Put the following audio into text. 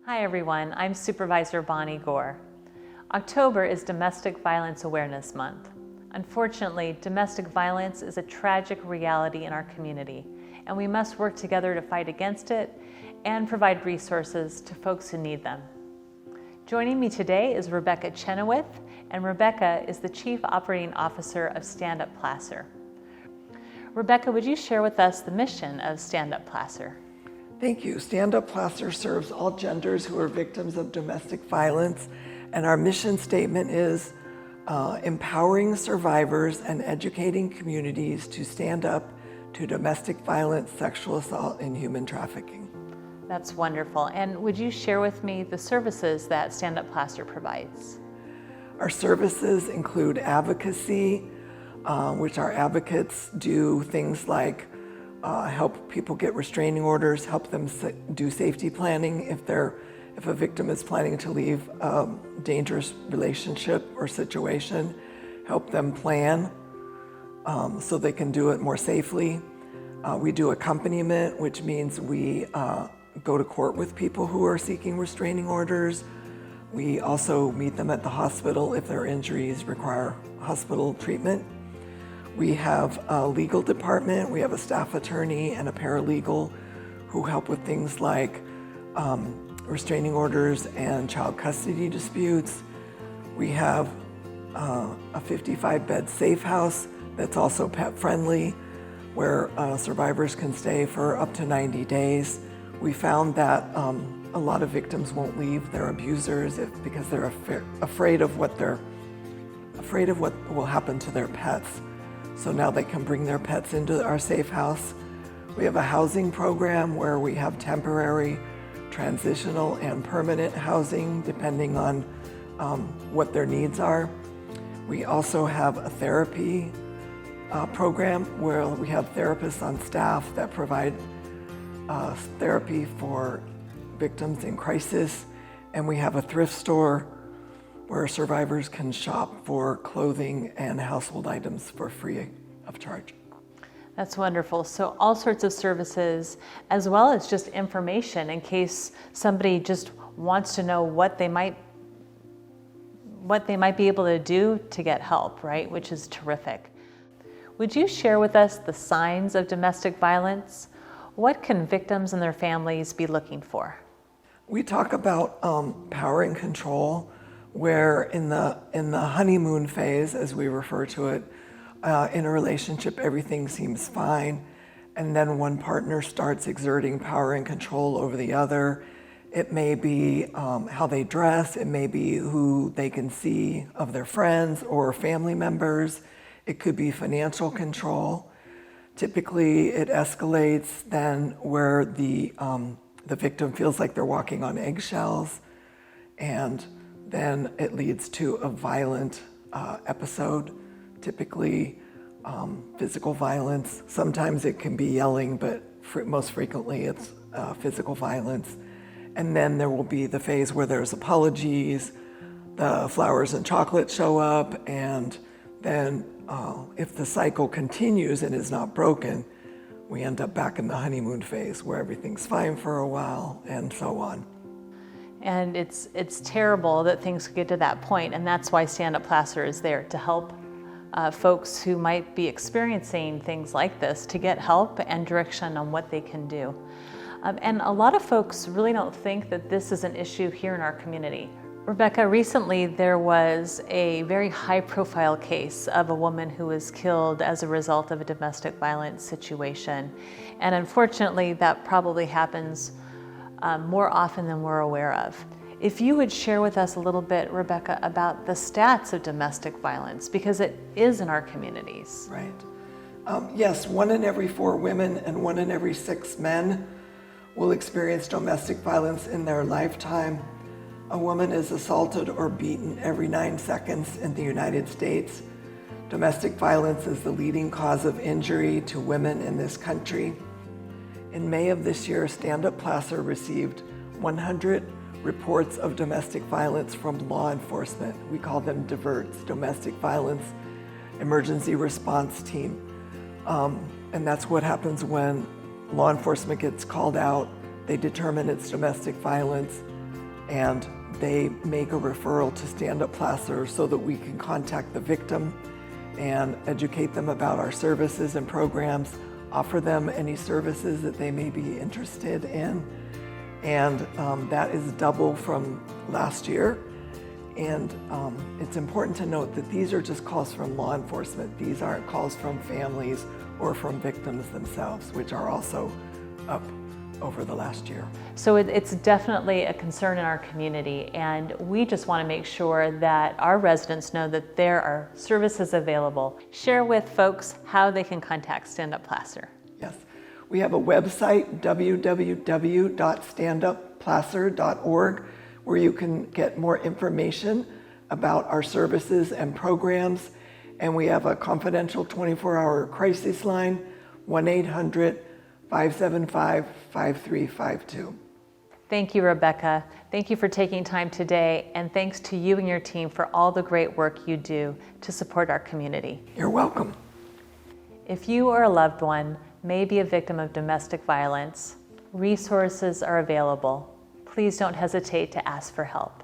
Hi everyone, I'm Supervisor Bonnie Gore. October is Domestic Violence Awareness Month. Unfortunately, domestic violence is a tragic reality in our community, and we must work together to fight against it and provide resources to folks who need them. Joining me today is Rebecca Chenoweth, and Rebecca is the Chief Operating Officer of Stand Up Placer. Rebecca, would you share with us the mission of Stand Up Placer? Thank you. Stand Up Placer serves all genders who are victims of domestic violence, and our mission statement is empowering survivors and educating communities to stand up to domestic violence, sexual assault, and human trafficking. That's wonderful. And would you share with me the services that Stand Up Placer provides? Our services include advocacy, which our advocates do things like help people get restraining orders, help them do safety planning if a victim is planning to leave a dangerous relationship or situation, help them plan so they can do it more safely. We do accompaniment, which means we go to court with people who are seeking restraining orders. We also meet them at the hospital if their injuries require hospital treatment. We have a legal department, we have a staff attorney and a paralegal who help with things like restraining orders and child custody disputes. We have a 55-bed safe house that's also pet-friendly, where survivors can stay for up to 90 days. We found that a lot of victims won't leave their abusers because they're afraid of what will happen to their pets. So now they can bring their pets into our safe house. We have a housing program where we have temporary, transitional, and permanent housing depending on what their needs are. We also have a therapy program where we have therapists on staff that provide therapy for victims in crisis. And we have a thrift store where survivors can shop for clothing and household items for free of charge. That's wonderful. So all sorts of services, as well as just information in case somebody just wants to know what they might be able to do to get help, right? Which is terrific. Would you share with us the signs of domestic violence? What can victims and their families be looking for? We talk about power and control, where in the honeymoon phase, as we refer to it, in a relationship, everything seems fine, and then one partner starts exerting power and control over the other. It may be how they dress, it may be who they can see of their friends or family members. It could be financial control. Typically, it escalates then where the victim feels like they're walking on eggshells, and then it leads to a violent episode, typically physical violence. Sometimes it can be yelling, but most frequently it's physical violence. And then there will be the phase where there's apologies, the flowers and chocolate show up, and then if the cycle continues and is not broken, we end up back in the honeymoon phase where everything's fine for a while and so on. And it's terrible that things get to that point, and that's why Stand Up Placer is there to help folks who might be experiencing things like this to get help and direction on what they can do. And a lot of folks really don't think that this is an issue here in our community. Rebecca, recently there was a very high-profile case of a woman who was killed as a result of a domestic violence situation, and unfortunately that probably happens more often than we're aware of. If you would share with us a little bit, Rebecca, about the stats of domestic violence, because it is in our communities. Right. Yes, 1 in every 4 women and 1 in every 6 men will experience domestic violence in their lifetime. A woman is assaulted or beaten every 9 seconds in the United States. Domestic violence is the leading cause of injury to women in this country. In May of this year, Stand Up Placer received 100 reports of domestic violence from law enforcement. We call them DIVERTs, Domestic Violence Emergency Response Team. And that's what happens when law enforcement gets called out. They determine it's domestic violence. and they make a referral to Stand Up Placer so that we can contact the victim and educate them about our services and programs, offer them any services that they may be interested in. And that is double from last year. And it's important to note that these are just calls from law enforcement. These aren't calls from families or from victims themselves, which are also up over the last year. So it's definitely a concern in our community, and we just want to make sure that our residents know that there are services available. Share with folks how they can contact Stand Up Placer. Yes, we have a website, www.standupplacer.org, where you can get more information about our services and programs. And we have a confidential 24-hour crisis line, 1-800-575-5352. Thank you, Rebecca. Thank you for taking time today, and thanks to you and your team for all the great work you do to support our community. You're welcome. If you or a loved one may be a victim of domestic violence, resources are available. Please don't hesitate to ask for help.